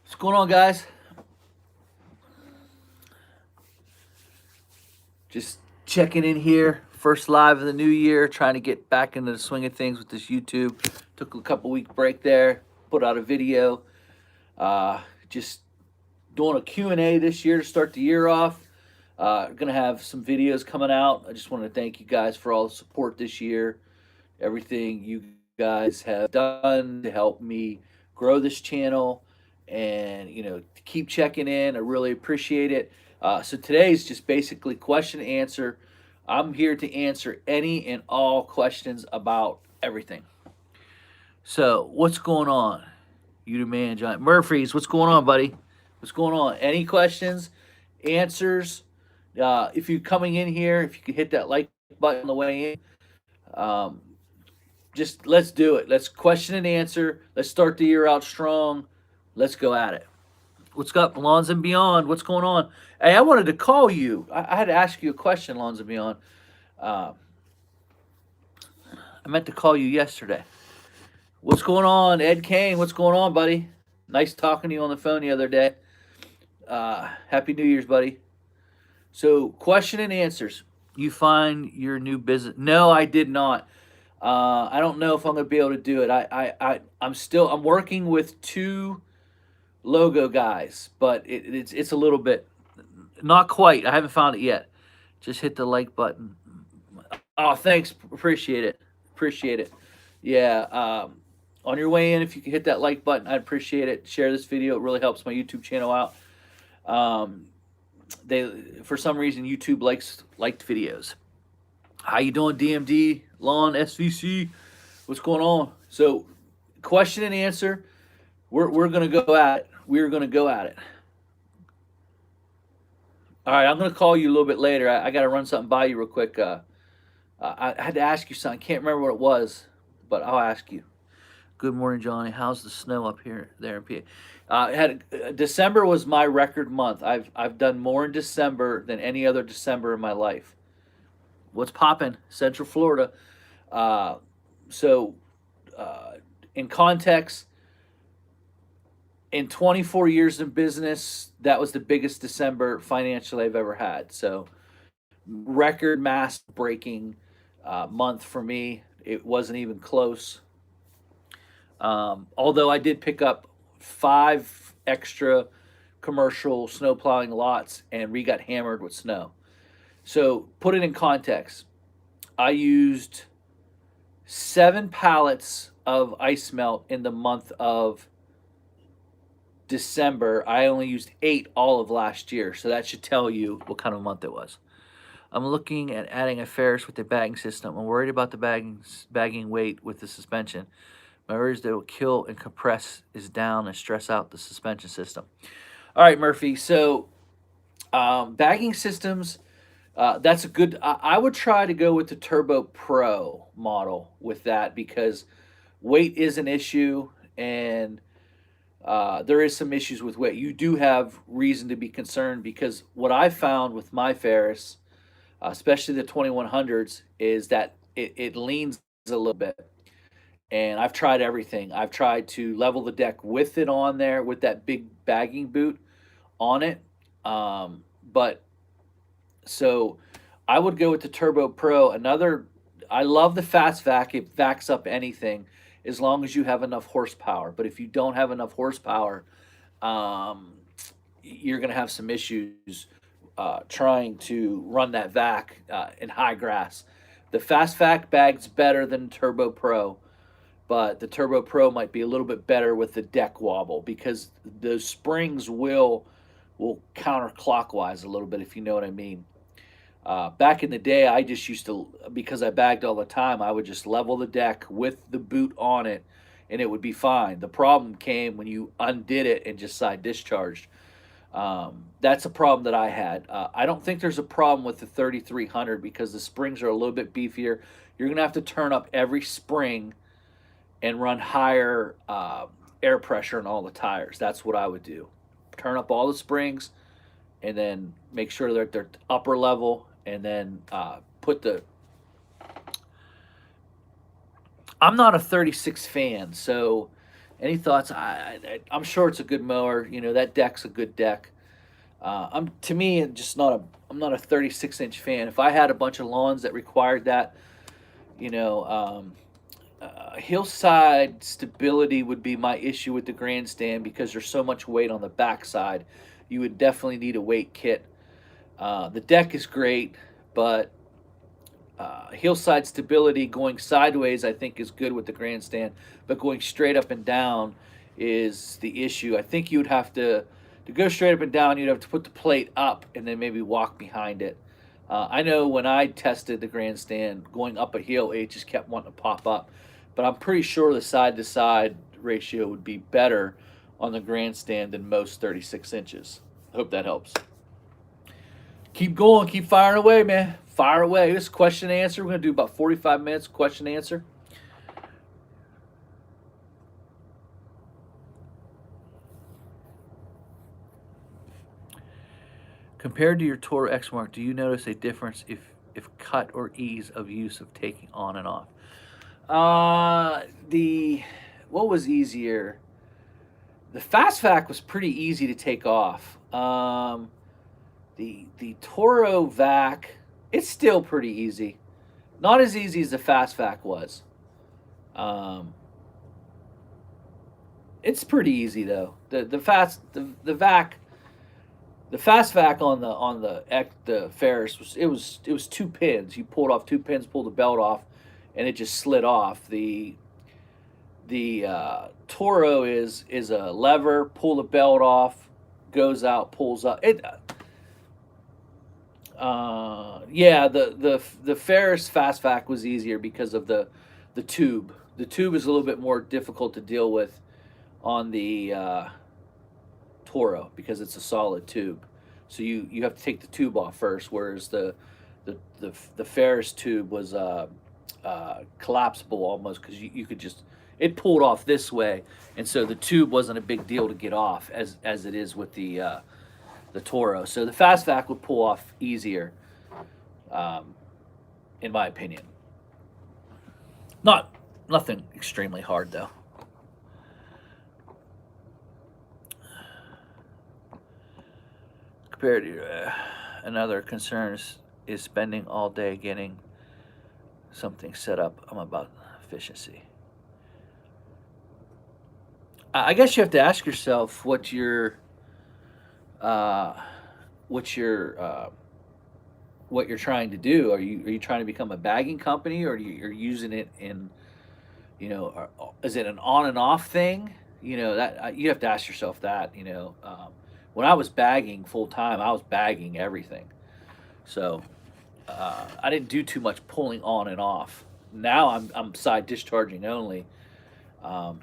What's going on, guys? Just checking in here. First live of the new year, trying to get back into the swing of things with this YouTube. Took a couple week break there, put out a video. Just doing a Q&A this year to start the year off. Gonna have some videos coming out. I just want to thank you guys for all the support this year. Everything you guys have done to help me grow this channel and to keep checking in. I really appreciate it. So today's just basically question and answer. I'm here to answer any and all questions about everything. So what's going on? You the man, John Murphy's. What's going on, buddy? What's going on? Any questions, answers? If you're coming in here, if you could hit that like button on the way in, um, just let's do it. Let's question and answer. Let's start the year out strong. Let's go at it. What's up, Lawns and Beyond? What's going on? Hey, I wanted to call you. I had to ask you a question, Lawns and Beyond. Uh, I meant to call you yesterday. What's going on, Ed Kane? What's going on, buddy? Nice talking to you on the phone the other day. Happy New Year's, buddy. So, question and answers. You find your new business? No, I did not. I don't know if I'm gonna be able to do it. I'm working with two logo guys, but it's a little bit not quite. I haven't found it yet. Just hit the like button. Oh, thanks. Appreciate it. Appreciate it. Yeah. On your way in, if you could hit that like button, I'd appreciate it. Share this video. It really helps my YouTube channel out. They, for some reason, YouTube liked videos. How you doing, DMD, Lawn, SVC? What's going on? So, question and answer. We're gonna go at it. We're gonna go at it. All right, I'm gonna call you a little bit later. I got to run something by you real quick. I had to ask you something. Can't remember what it was, but I'll ask you. Good morning, Johnny. How's the snow up here, there in PA? December was my record month. I've done more in December than any other December in my life. What's popping? Central Florida. So, in context, in 24 years in business, that was the biggest December financially I've ever had. So, record mass breaking month for me. It wasn't even close. Although I did pick up 5 extra commercial snow plowing lots and we got hammered with snow. So, put it in context. I used 7 pallets of ice melt in the month of December. I only used 8 all of last year. So, that should tell you what kind of month it was. I'm looking at adding a Ferris with the bagging system. I'm worried about the bagging weight with the suspension. My worry is that it will kill and compress is down and stress out the suspension system. All right, Murphy. So, bagging systems, that's a good. I would try to go with the Turbo Pro model with that because weight is an issue and there is some issues with weight. You do have reason to be concerned because what I found with my Ferris, especially the 2100s, is that it leans a little bit. And I've tried everything. I've tried to level the deck with it on there with that big bagging boot on it. But so I would go with the Turbo Pro. I love the fast vac. It vacs up anything as long as you have enough horsepower. But if you don't have enough horsepower, you're going to have some issues trying to run that vac in high grass. The fast vac bag's better than Turbo Pro, but the Turbo Pro might be a little bit better with the deck wobble because the springs will counterclockwise a little bit, if you know what I mean. Back in the day, I just used to, because I bagged all the time, I would just level the deck with the boot on it, and it would be fine. The problem came when you undid it and just side discharged. That's a problem that I had. I don't think there's a problem with the 3300 because the springs are a little bit beefier. You're going to have to turn up every spring and run higher air pressure in all the tires. That's what I would do. Turn up all the springs and then make sure that they're upper level and then put the... I'm not a 36 fan, so Any thoughts? I'm sure it's a good mower. That deck's a good deck. To me, I'm not a 36-inch fan. If I had a bunch of lawns that required that, you know, hillside stability would be my issue with the grandstand because there's so much weight on the backside. You would definitely need a weight kit. The deck is great, but hillside stability going sideways, I think, is good with the grandstand, but going straight up and down is the issue. I think you would have to go straight up and down. You'd have to put the plate up and then maybe walk behind it. I know when I tested the grandstand going up a hill, it just kept wanting to pop up, but I'm pretty sure the side to side ratio would be better on the grandstand than most 36 inches. I hope that helps. Keep going, keep firing away, man. Fire away. This is question and answer. We're going to do about 45 minutes question and answer. Compared to your Toro X Mark, do you notice a difference if cut or ease of use of taking on and off? The what was easier? The Fast Vac was pretty easy to take off. The Toro Vac, it's still pretty easy. Not as easy as the Fast Vac was. It's pretty easy though. The Vac, the Fast Vac on the Ferris was 2 pins. You pulled off 2 pins, pulled the belt off, and it just slid off. The Toro is a lever, pull the belt off, goes out, pulls up. Yeah, the Ferris Fast Vac was easier because of the tube. The tube is a little bit more difficult to deal with on the Toro because it's a solid tube. So you have to take the tube off first, whereas the Ferris tube was collapsible almost because you could just it pulled off this way, and so the tube wasn't a big deal to get off as it is with the Toro. So the Fast Vac would pull off easier, in my opinion. Nothing extremely hard though. Compared to another concern is spending all day getting something set up. I'm about efficiency. I guess you have to ask yourself uh, what you're trying to do. Are you trying to become a bagging company, or you're using it in is it an on and off thing? That you have to ask yourself that. When I was bagging full time, I was bagging everything. So I didn't do too much pulling on and off. Now I'm side discharging only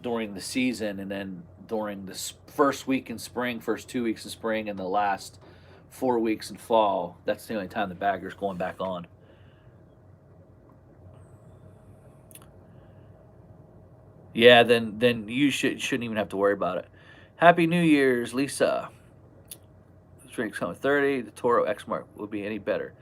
during the season, and then during the first week in spring, first 2 weeks in spring, and the last 4 weeks in fall. That's the only time the bagger's going back on. Yeah, then you shouldn't even have to worry about it. Happy New Year's, Lisa. Drinks home 30. The Toro X Mark will be any better.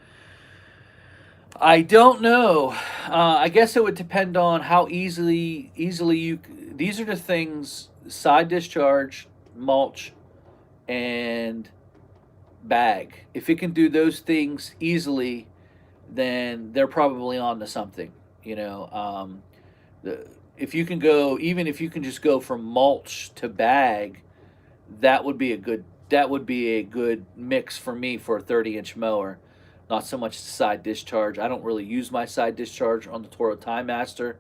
I don't know. I guess it would depend on how easily you. These are the things: side discharge, mulch, and bag. If it can do those things easily, then they're probably on to something. The if you can go, even if you can just go from mulch to bag, that would be a good mix for me for a 30-inch mower. Not so much side discharge. I don't really use my side discharge on the Toro Time Master.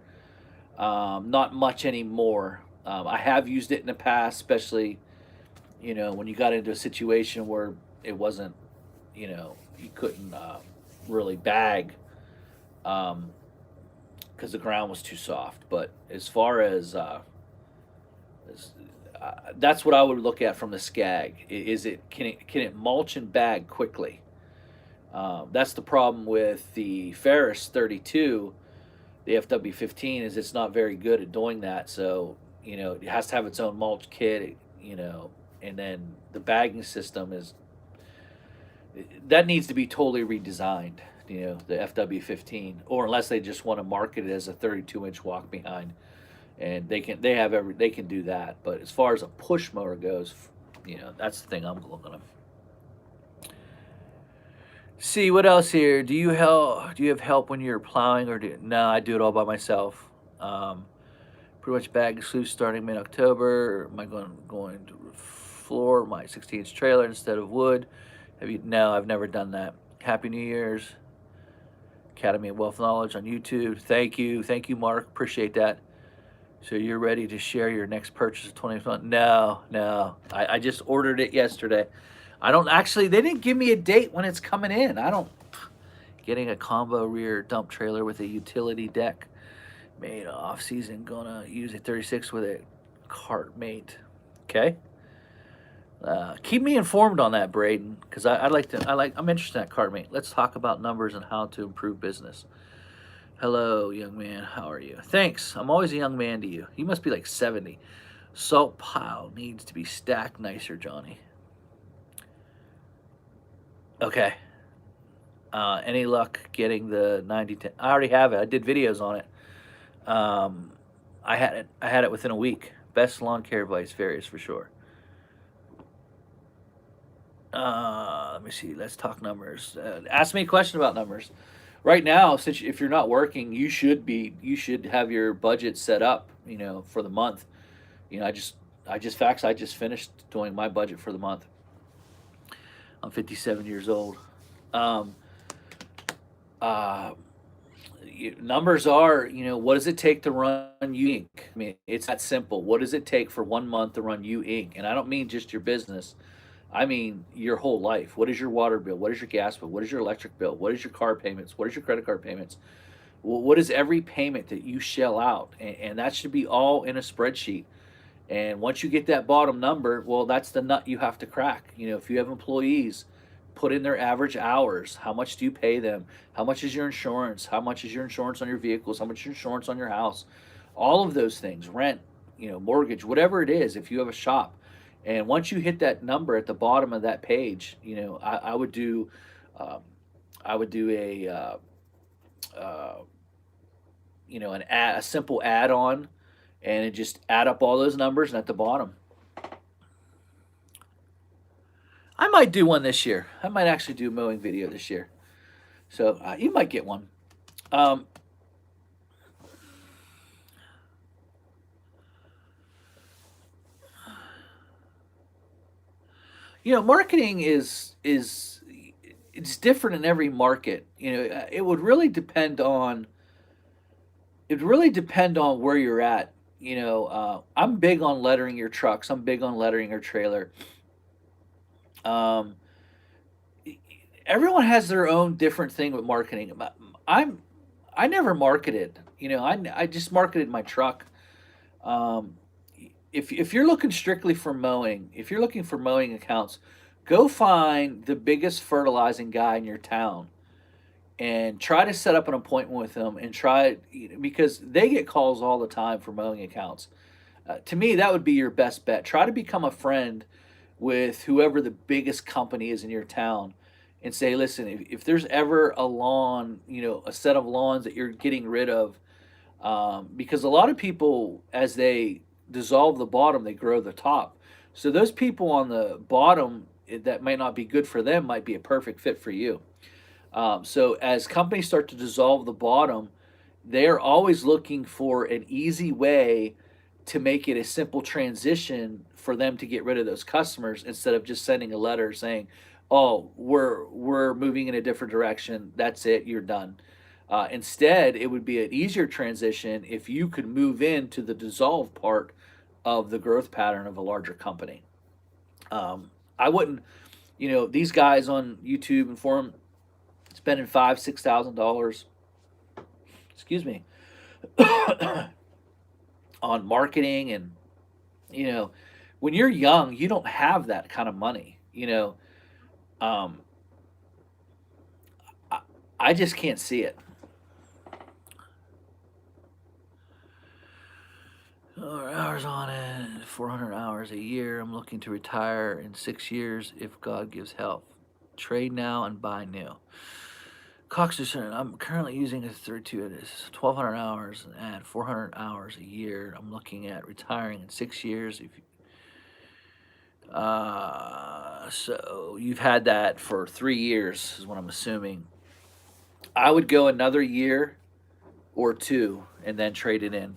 Not much anymore. I have used it in the past, especially when you got into a situation where it wasn't, you couldn't really bag because the ground was too soft. But as far as that's what I would look at from the Skag. Can it mulch and bag quickly? That's the problem with the Ferris 32. The FW15 is it's not very good at doing that. So it has to have its own mulch kit. And then the bagging system that needs to be totally redesigned. The FW15, or unless they just want to market it as a 32-inch walk behind and they can do that. But as far as a push mower goes, that's the thing I'm looking at. See what else here. Do you have help when you're plowing, or no? I do it all by myself. Um, Pretty much bag is loose starting mid October. Am I going to floor my 16-inch trailer instead of wood? Have you? No, I've never done that. Happy New Year's, Academy of Wealth Knowledge on YouTube. Thank you, Mark. Appreciate that. So you're ready to share your next purchase of 2020? No, no. I just ordered it yesterday. I don't actually. They didn't give me a date when it's coming in. I don't. Getting a combo rear dump trailer with a utility deck. Made off season. Gonna use a 36 with a cart mate. Okay. Keep me informed on that, Braden, because I'm interested in that cart mate. Let's talk about numbers and how to improve business. Hello, young man. How are you? Thanks. I'm always a young man to you. You must be like 70. Salt pile needs to be stacked nicer, Johnny. Okay. Any luck getting the 9010? I already have it. I did videos on it. I had it within a week. Best lawn care advice varies for sure. Let me see. Let's talk numbers. Ask me a question about numbers. Right now, since if you're not working, you should have your budget set up. For the month. I just finished doing my budget for the month. I'm 57 years old. Um, uh, Numbers are, what does it take to run you Inc? I mean, it's that simple. What does it take for 1 month to run you Inc? And I don't mean just your business. I mean your whole life. What is your water bill? What is your gas bill? What is your electric bill? What is your car payments? What is your credit card payments? What is every payment that you shell out? And that should be all in a spreadsheet. And once you get that bottom number, well, that's the nut you have to crack. If you have employees, put in their average hours. How much do you pay them? How much is your insurance? How much is your insurance on your vehicles? How much is your insurance on your house? All of those things, rent, mortgage, whatever it is, if you have a shop. And once you hit that number at the bottom of that page, I would do, um, I would do uh, a simple add-on, and it just add up all those numbers, and at the bottom, I might do one this year. I might actually do a mowing video this year. So you might get one. Um, Marketing is it's different in every market. It would really depend on where you're at. I'm big on lettering your trucks. I'm big on lettering your trailer. Um, Everyone has their own different thing with marketing. I'm I never marketed. I just marketed my truck. Um, if you're looking strictly for mowing, if you're looking for mowing accounts, go find the biggest fertilizing guy in your town and try to set up an appointment with them and try because they get calls all the time for mowing accounts. To me, that would be your best bet. Try to become a friend with whoever the biggest company is in your town and say, listen, if there's ever a lawn, a set of lawns that you're getting rid of, because a lot of people, as they dissolve the bottom, they grow the top. So those people on the bottom that might not be good for them might be a perfect fit for you. So as companies start to dissolve the bottom, they're always looking for an easy way to make it a simple transition for them to get rid of those customers instead of just sending a letter saying, "Oh, we're moving in a different direction. That's it. You're done." Instead, it would be an easier transition if you could move into the dissolve part of the growth pattern of a larger company. I wouldn't, these guys on YouTube and forum spending $5,000, $6,000, excuse me, on marketing, and you know, when you're young, you don't have that kind of money. Um, I, I just can't see it. 4 hours on it, 400 hours a year. I'm looking to retire in 6 years if God gives health. Trade now and buy new. I'm currently using a 32. It is 1,200 hours and add 400 hours a year. I'm looking at retiring in 6 years. So you've had that for 3 years, is what I'm assuming. I would go another year or two and then trade it in.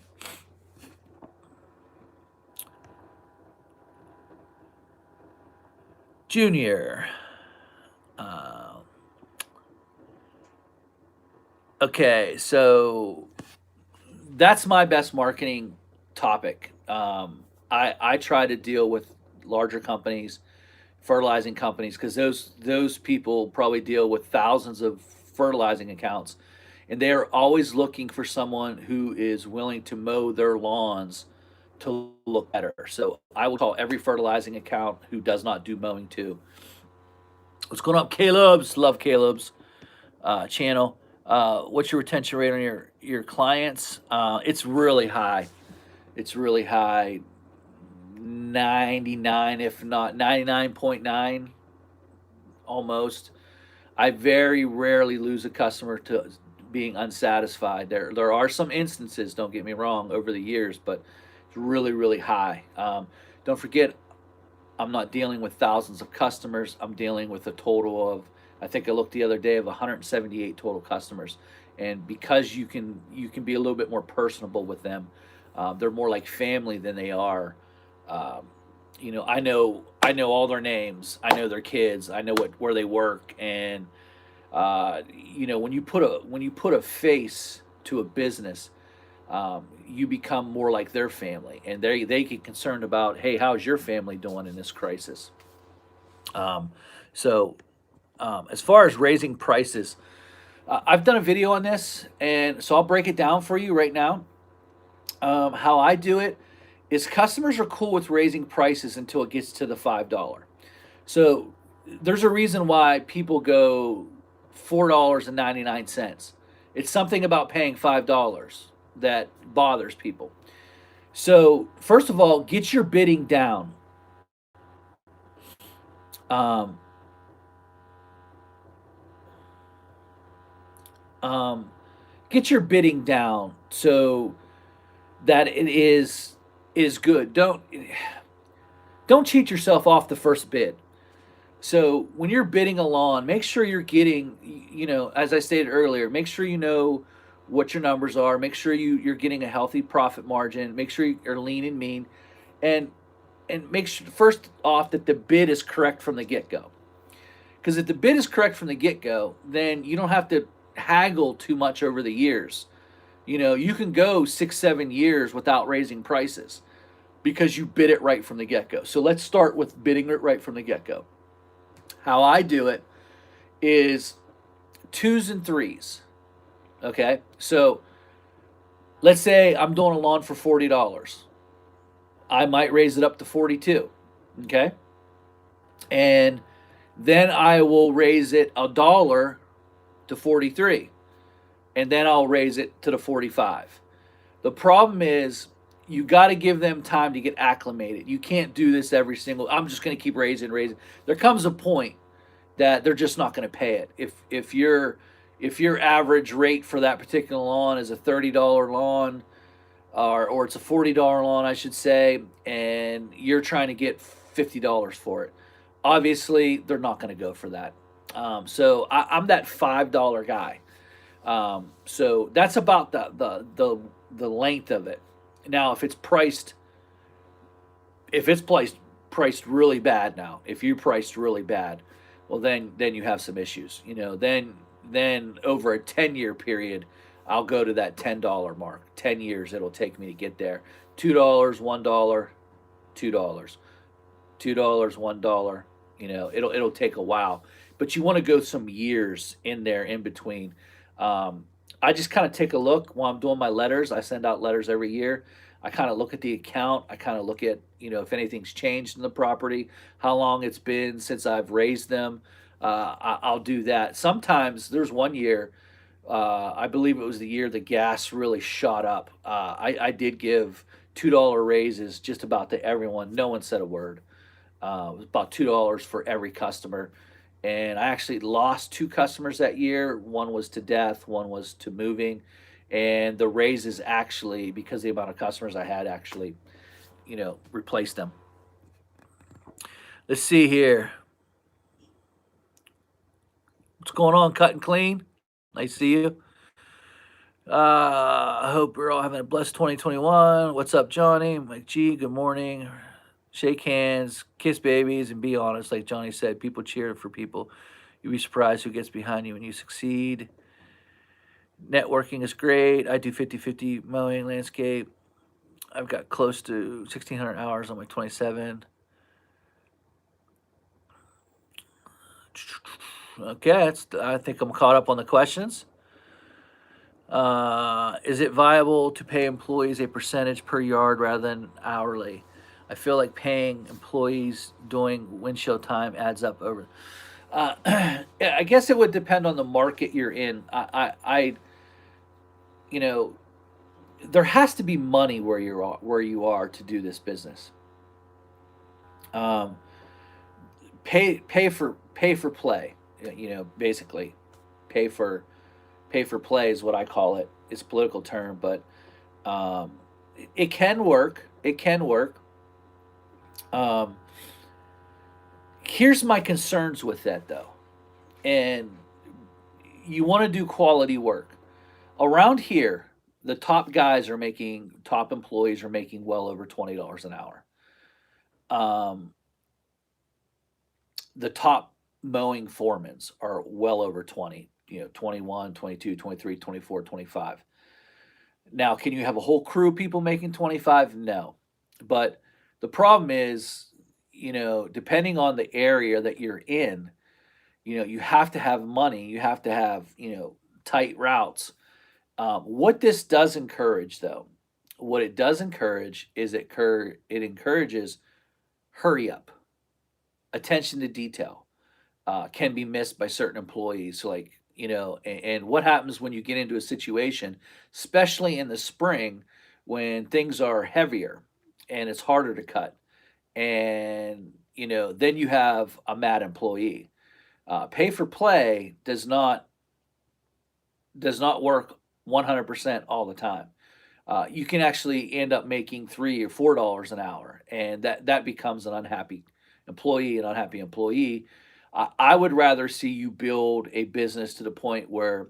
Junior. Uh, okay, so that's my best marketing topic. I try to deal with larger companies, fertilizing companies, because those people probably deal with thousands of fertilizing accounts, and they are always looking for someone who is willing to mow their lawns to look better. So I would call every fertilizing account who does not do mowing too. What's going on, Caleb's? Love Caleb's channel. What's your retention rate on your clients? It's really high. It's really high. 99, if not 99.9, almost. I very rarely lose a customer to being unsatisfied. There are some instances, don't get me wrong, over the years, but it's really, really high. Don't forget, I'm not dealing with thousands of customers. I'm dealing with a total of, I think I looked the other day, of 178 total customers. And because you can be a little bit more personable with them, they're more like family than they are. Um, I know all their names. I know their kids. I know where they work, and when you put a face to a business, you become more like their family, and they get concerned about, hey, how's your family doing in this crisis? Um, so as far as raising prices, I've done a video on this, and so I'll break it down for you right now. How I do it is customers are cool with raising prices until it gets to the $5. So there's a reason why people go $4.99. It's something about paying $5 that bothers people. So first of all, get your bidding down. Um, um, get your bidding down so that it is good. Don't cheat yourself off the first bid. So when you're bidding a lawn, make sure you're getting, as I stated earlier, make sure you know what your numbers are. Make sure you're getting a healthy profit margin. Make sure you're lean and mean, and make sure first off that the bid is correct from the get go. Because if the bid is correct from the get go, then you don't have to haggle too much over the years. You can go 6, 7 years without raising prices because you bid it right from the get go. So let's start with bidding it right from the get go. How I do it is twos and threes. Okay. So let's say I'm doing a lawn for $40. I might raise it up to 42. Okay. And then I will raise it $1 to 43. And then I'll raise it to the 45. The problem is you got to give them time to get acclimated. You can't do this every single. I'm just going to keep raising. There comes a point that they're just not going to pay it. If your average rate for that particular lawn is a $30 lawn, or it's a $40 lawn, I should say, and you're trying to get $50 for it, obviously they're not going to go for that. I'm that $5 guy. So that's about the length of it. Now, if it's priced really bad, now if you priced really bad, well then you have some issues. Then over a 10-year period, I'll go to that $10 mark. 10 years it'll take me to get there. $2, $1, $2, $2, $1. It'll take a while, but you want to go some years in there in between. Um, I just kind of take a look while I'm doing my letters. I send out letters every year. I kind of look at the account. I kind of look at, if anything's changed in the property, how long it's been since I've raised them. I'll do that. Sometimes there's one year, I believe it was the year the gas really shot up. I did give $2 raises just about to everyone. No one said a word. It was about $2 for every customer, and I actually lost two customers that year. One was to death, one was to moving, and the raises actually, because the amount of customers I had, actually, replaced them. Let's see here. What's going on, Cut and Clean? Nice to see you. I hope we're all having a blessed 2021. What's up, Johnny? Mike G, good morning. Shake hands, kiss babies, and be honest. Like Johnny said, people cheer for people. You'd be surprised who gets behind you when you succeed. Networking is great. I do 50-50 mowing landscape. I've got close to 1,600 hours on my 27. Okay, I think I'm caught up on the questions. Is it viable to pay employees a percentage per yard rather than hourly? I feel like paying employees doing windshield time adds up over. I guess it would depend on the market you're in. You know, there has to be money where you are to do this business. Um, pay for play. Basically, pay for pay for play is what I call it. It's a political term, but it can work. It can work. Um, Here's my concerns with that, though, and you want to do quality work around here. The top employees are making well over $20 an hour. Um, the top mowing foremans are well over 20, 21, 22, 23, 24, 25. Now, can you have a whole crew of people making 25? No. But the problem is, depending on the area that you're in, you have to have money, you have to have, tight routes. What this does encourage, though, what it does encourage is it encourages hurry up, attention to detail. Can be missed by certain employees. So, like, and what happens when you get into a situation, especially in the spring, when things are heavier and it's harder to cut, and then you have a mad employee. Pay for play does not work 100% all the time. You can actually end up making $3 or $4 an hour, and that becomes an unhappy employee. An unhappy employee. I would rather see you build a business to the point where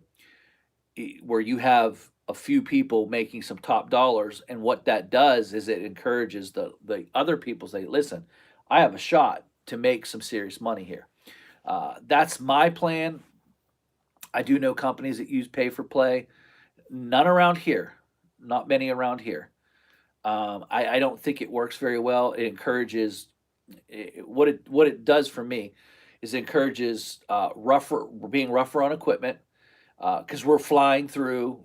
you have a few people making some top dollars, and what that does is it encourages the other people to say, "Listen, I have a shot to make some serious money here." That's my plan. I do know companies that use pay for play. None around here. Not many around here. I don't think it works very well. It encourages what it does for me is it encourages being rougher on equipment, because we're flying through.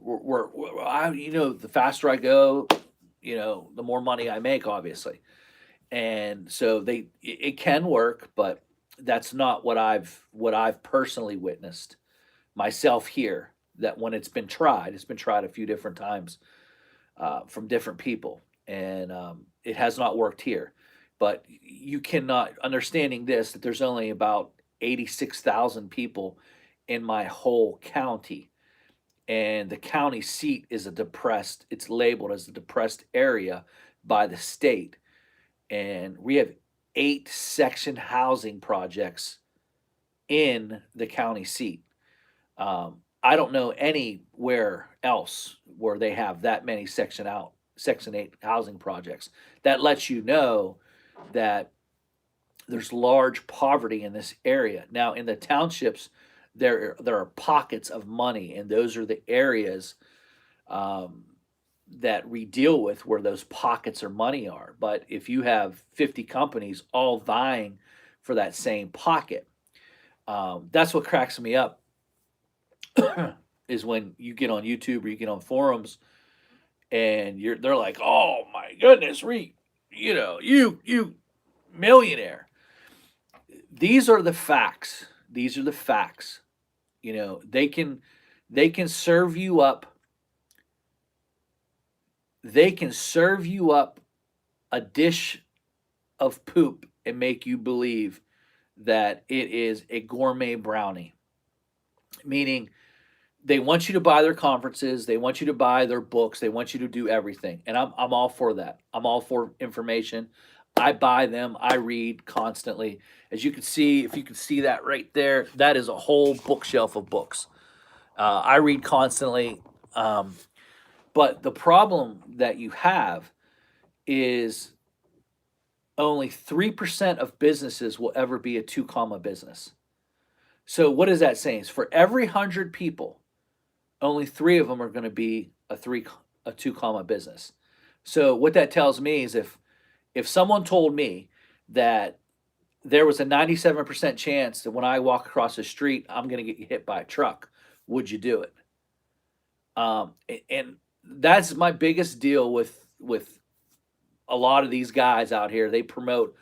The faster I go, the more money I make, obviously, and so it can work, but that's not what I've personally witnessed myself here. That when it's been tried a few different times, from different people, and it has not worked here. But you cannot understanding this that there's only about 86,000 people in my whole county, and the county seat is a depressed. It's labeled as a depressed area by the state, and we have 8 section housing projects in the county seat. I don't know anywhere else where they have that many Section 8 housing projects. That lets you know that there's large poverty in this area. Now, in the townships, there are pockets of money, and those are the areas um, that we deal with where those pockets of money are. But if you have 50 companies all vying for that same pocket, that's what cracks me up is when you get on YouTube or you get on forums and they're like, "Oh my goodness, you millionaire." These are the facts. These are the facts. They can serve you up. They can serve you up a dish of poop and make you believe that it is a gourmet brownie, meaning they want you to buy their conferences, they want you to buy their books, they want you to do everything. And I'm all for that. I'm all for information. I buy them, I read constantly. As you can see, if you can see that right there, that is a whole bookshelf of books. I read constantly. Um, but the problem that you have is only 3% of businesses will ever be a two comma business. So what is that saying? Is for every 100 people, only 3 of them are going to be a two comma business. So what that tells me is if someone told me that there was a 97% chance that when I walk across the street I'm going to get hit by a truck, would you do it? And that's my biggest deal with a lot of these guys out here. They promote,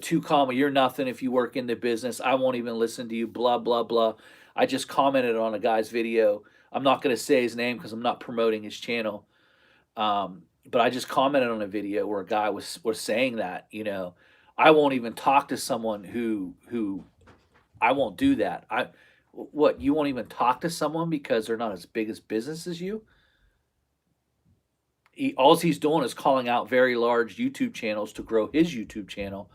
two comma, you're nothing if you work in the business. I won't even listen to you, blah, blah, blah. I just commented on a guy's video. I'm not going to say his name because I'm not promoting his channel. But I just commented on a video where a guy was saying that, I won't even talk to someone who I won't do that. What, you won't even talk to someone because they're not as big as business as you? All he's doing is calling out very large YouTube channels to grow his YouTube channel.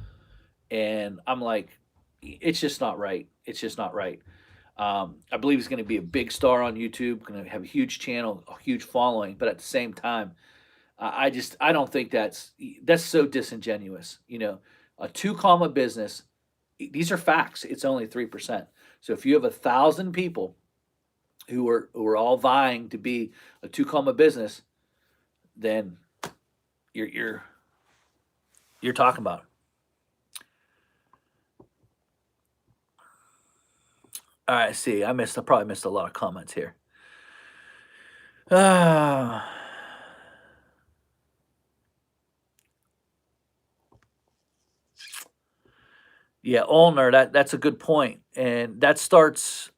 And I'm like, it's just not right. It's just not right. I believe he's going to be a big star on YouTube, going to have a huge channel, a huge following. But at the same time, I don't think that's so disingenuous. A two comma business. These are facts. It's only 3%. So if you have 1,000 people who are all vying to be a two comma business, then you're talking about. All right, see, I probably missed a lot of comments here. Ah, yeah, Olner, that's a good point, and that starts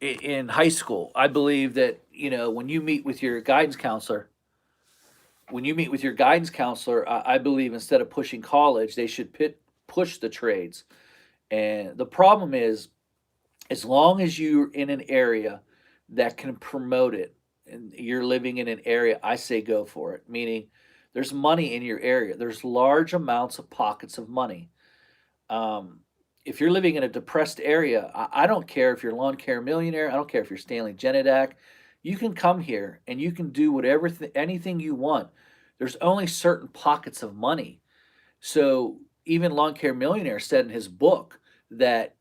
in high school. I believe that when you meet with your guidance counselor, I believe instead of pushing college, they should push the trades. And the problem is, as long as you're in an area that can promote it and you're living in an area, I say go for it. Meaning there's money in your area, there's large amounts of pockets of money. Um, if you're living in a depressed area, I don't care if you're lawn care millionaire, I don't care if you're Stanley Genedak. You can come here and you can do whatever anything you want. There's only certain pockets of money. So even Lawn Care Millionaire said in his book that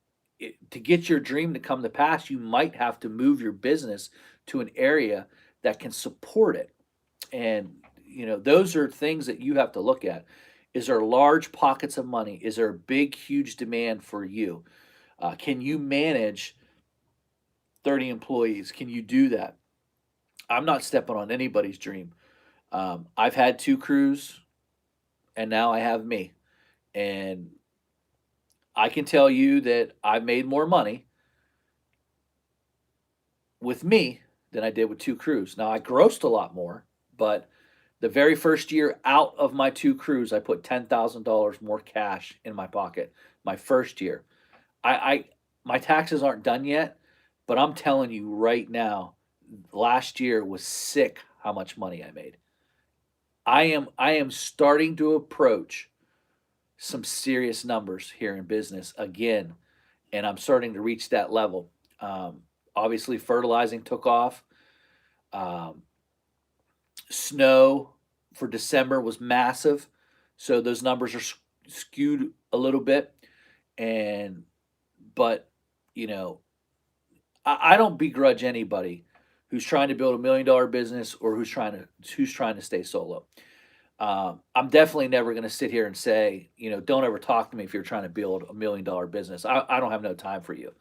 to get your dream to come to pass, you might have to move your business to an area that can support it. And those are things that you have to look at. Is there large pockets of money? Is there a big, huge demand for you? Can you manage 30 employees? Can you do that? I'm not stepping on anybody's dream. I've had 2 crews, and now I have me. And I can tell you that I've made more money with me than I did with 2 crews. Now I grossed a lot more, but the very first year out of my 2 crews, I put $10,000 more cash in my pocket. My first year, I my taxes aren't done yet, but I'm telling you right now, last year was sick how much money I made. I am starting to approach some serious numbers here in business again, and I'm starting to reach that level. Obviously, fertilizing took off. Um, Snow for December was massive, so those numbers are skewed a little bit. And but you know, I don't begrudge anybody who's trying to build $1 million business or who's trying to stay solo. I'm definitely never going to sit here and say, don't ever talk to me if you're trying to build $1 million business. I don't have no time for you.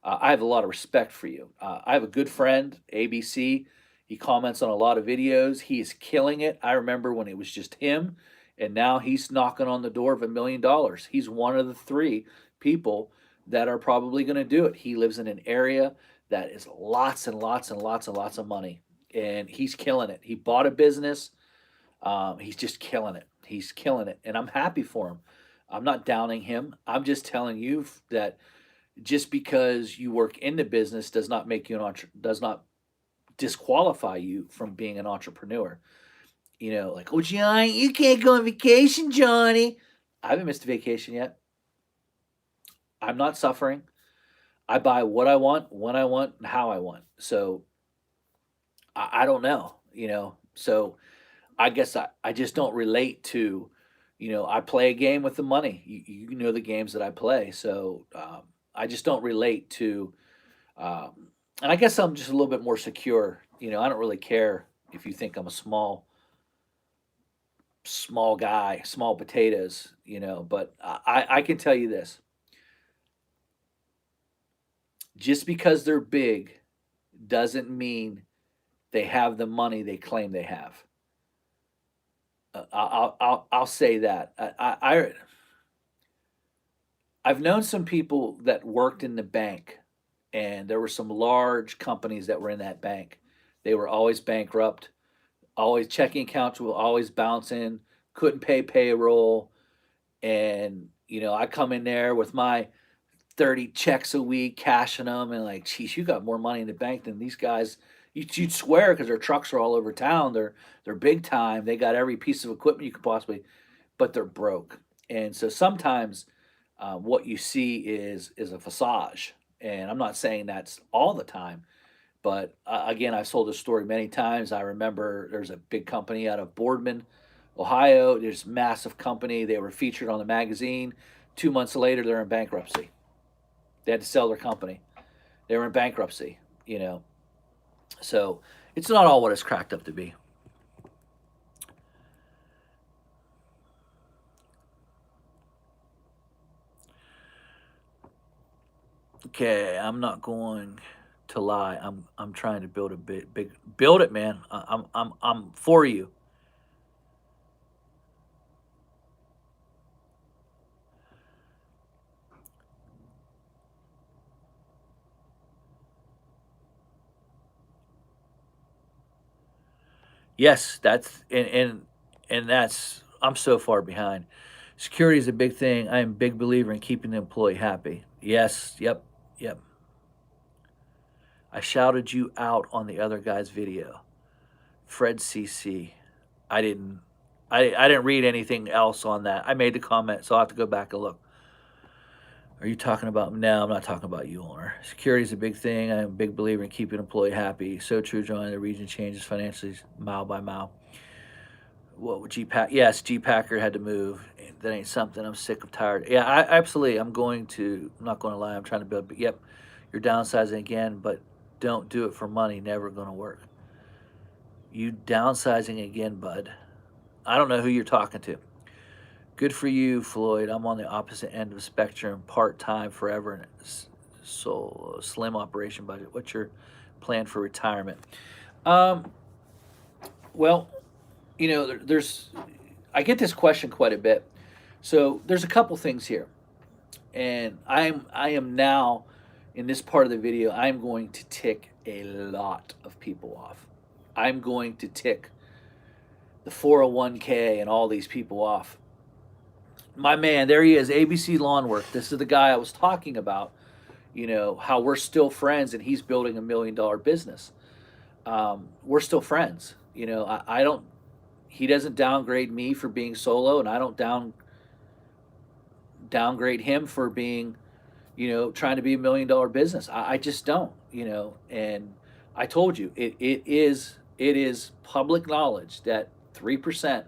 I have a lot of respect for you. I have a good friend, ABC. He comments on a lot of videos. He is killing it. I remember when it was just him, and now he's knocking on the door of $1 million. He's one of the 3 people that are probably going to do it. He lives in an area that is lots and lots and lots and lots of money, and he's killing it. He bought a business. He's just killing it. He's killing it, and I'm happy for him. I'm not downing him. I'm just telling you that just because you work in the business does not make you does not disqualify you from being an entrepreneur. Like, oh, Johnny, you can't go on vacation, Johnny. I haven't missed a vacation yet. I'm not suffering. I buy what I want, when I want, and how I want. So I don't know, So I guess I just don't relate to, I play a game with the money. You know the games that I play. So I just don't relate to, and I guess I'm just a little bit more secure. I don't really care if you think I'm a small guy, small potatoes, but I can tell you this: just because they're big doesn't mean they have the money they claim they have. I'll say that. I've known some people that worked in the bank, and there were some large companies that were in that bank. They were always bankrupt. Always checking accounts will always bounce in. Couldn't pay payroll, and I come in there with my 30 checks a week, cashing them, and like, geez, you got more money in the bank than these guys. You'd swear because their trucks are all over town. They're big time. They got every piece of equipment you could possibly, but they're broke. And so sometimes what you see is a facade. And I'm not saying that's all the time, but again, I've sold this story many times. I remember there's a big company out of Boardman, Ohio. There's a massive company. They were featured on the magazine. 2 months later, they're in bankruptcy. They had to sell their company. They were in bankruptcy, you know. So it's not all what it's cracked up to be. Okay, I'm not going to lie. I'm trying to build a big build it, man. I'm for you. Yes, and that's I'm so far behind. Security is a big thing. I am a big believer in keeping the employee happy. Yes, yep. I shouted you out on the other guy's video. Fred CC. I didn't I didn't read anything else on that. I made the comment, so I'll have to go back and look. Are you talking about no, I'm not talking about you, owner. Security is a big thing. I'm a big believer in keeping an employee happy. So true, John. The region changes financially mile by mile. What would GPAC? Yes, GPacker had to move. That ain't something. I'm sick of tired. Yeah, I absolutely. I'm going to. I'm not going to lie. I'm trying to build. But yep, you're downsizing again. But don't do it for money. Never going to work. You downsizing again, bud. I don't know who you're talking to. Good for you, Floyd. I'm on the opposite end of the spectrum. Part time, forever, and so slim operation budget. What's your plan for retirement? Um, well, there's I get this question quite a bit. So there's a couple things here, and I am now in this part of the video. I'm going to tick a lot of people off. I'm going to tick the 401k and all these people off. My man, there he is, ABC Lawn Work. This is the guy I was talking about. How we're still friends, and he's building $1 million business. We're still friends. I don't. He doesn't downgrade me for being solo, and I don't downgrade him for being, trying to be $1 million business. I just don't, And I told you it is public knowledge that 3%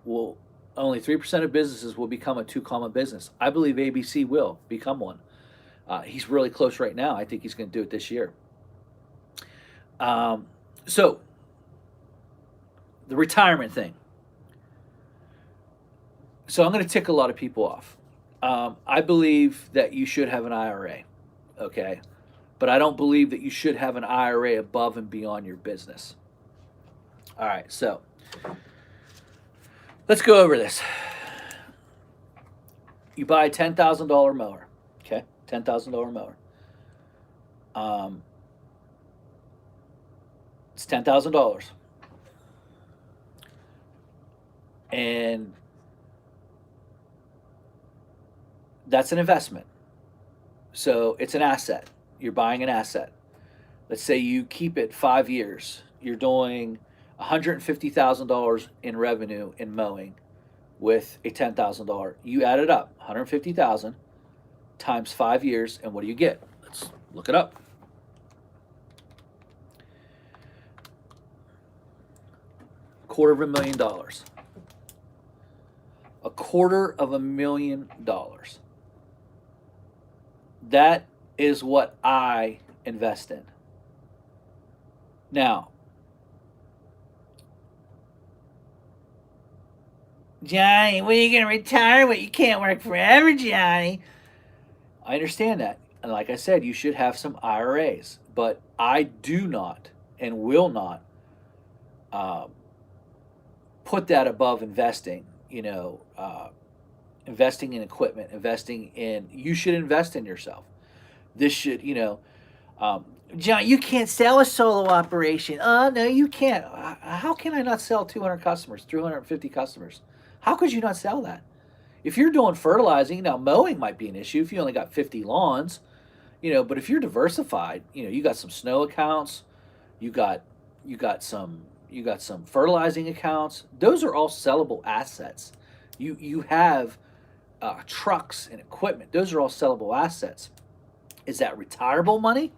will only 3% of businesses will become a 2 comma business. I believe ABC will become one. He's really close right now. I think he's going to do it this year. So the retirement thing. So I'm going to tick a lot of people off. I believe that you should have an IRA, okay? But I don't believe that you should have an IRA above and beyond your business. All right, so let's go over this. You buy a $10,000 mower, okay? $10,000 mower. It's $10,000. And that's an investment. So it's an asset. You're buying an asset. Let's say you keep it 5 years. You're doing $150,000 in revenue in mowing with a $10,000. You add it up, 150,000 times 5 years, and what do you get? Let's look it up. $250,000. $250,000. That is what I invest in. Now, Johnny, when are you going to retire? What, you can't work forever, Johnny. I understand that. And like I said, you should have some IRAs. But I do not and will not um, put that above investing. Investing in equipment, you should invest in yourself. This should, um, John, you can't sell a solo operation. No, you can't. How can I not sell 200 customers, 350 customers? How could you not sell that? If you're doing fertilizing, now mowing might be an issue if you only got 50 lawns, but if you're diversified, you got some snow accounts, you got you got some fertilizing accounts. Those are all sellable assets. You have trucks and equipment. Those are all sellable assets. Is that retirable money?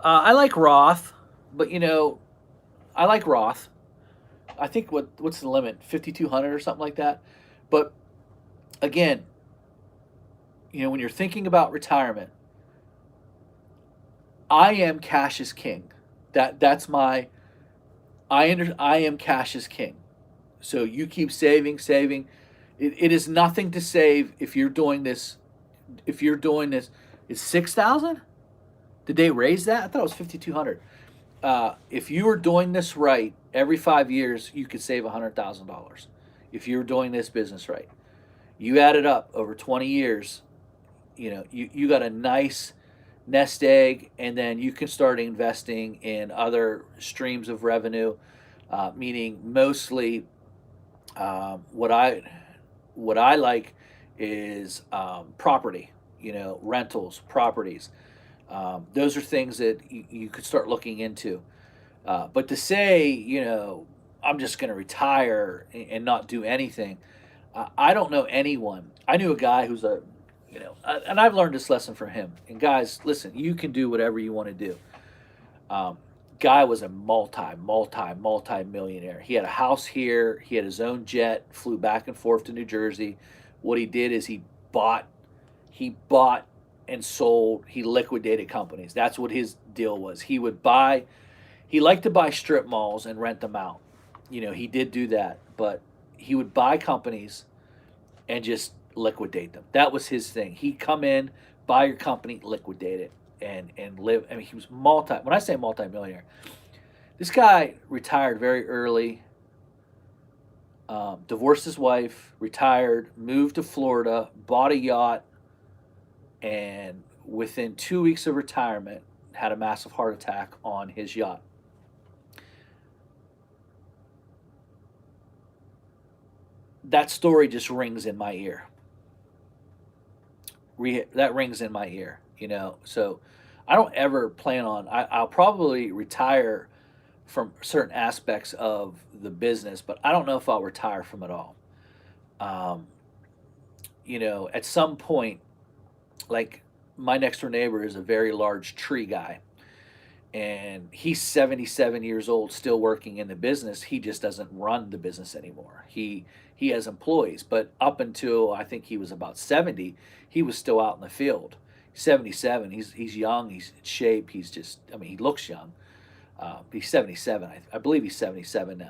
I like Roth, but I like Roth. I think what's the limit? 5,200 or something like that. But again, when you're thinking about retirement, I am cash is king. That's my I am cash is king. So you keep saving, saving. It is nothing to save if you're doing this. If you're doing this, it's 6,000. Did they raise that? I thought it was 5,200. If you were doing this right, every 5 years you could save $100,000. If you were doing this business right, you add it up over 20 years. You got a nice nest egg, and then you can start investing in other streams of revenue, meaning mostly what I like is property, rentals, properties. Those are things that you could start looking into. But to say, I'm just going to retire and not do anything, I don't know anyone. I knew a guy who's and I've learned this lesson from him. And guys, listen, you can do whatever you want to do. Um, Guy was a multi millionaire. He had a house here. He had his own jet. Flew back and forth to New Jersey. What he did is he bought and sold. He liquidated companies. That's what his deal was. He would buy. He liked to buy strip malls and rent them out. He did do that, but he would buy companies and just liquidate them. That was his thing. He'd come in, buy your company, liquidate it, and live. I mean, he was when I say multi-millionaire, this guy retired very early, divorced his wife, retired, moved to Florida, bought a yacht, and within 2 weeks of retirement, had a massive heart attack on his yacht. That story just rings in my ear. That rings in my ear. So I don't ever plan on. I'll probably retire from certain aspects of the business, but I don't know if I'll retire from it all. Um, at some point, like my next door neighbor is a very large tree guy, and he's 77 years old, still working in the business. He just doesn't run the business anymore. He has employees, but up until I think he was about 70, he was still out in the field. 77. He's young. He's in shape. He's just. I mean, he looks young. He's 77. I believe he's 77 now.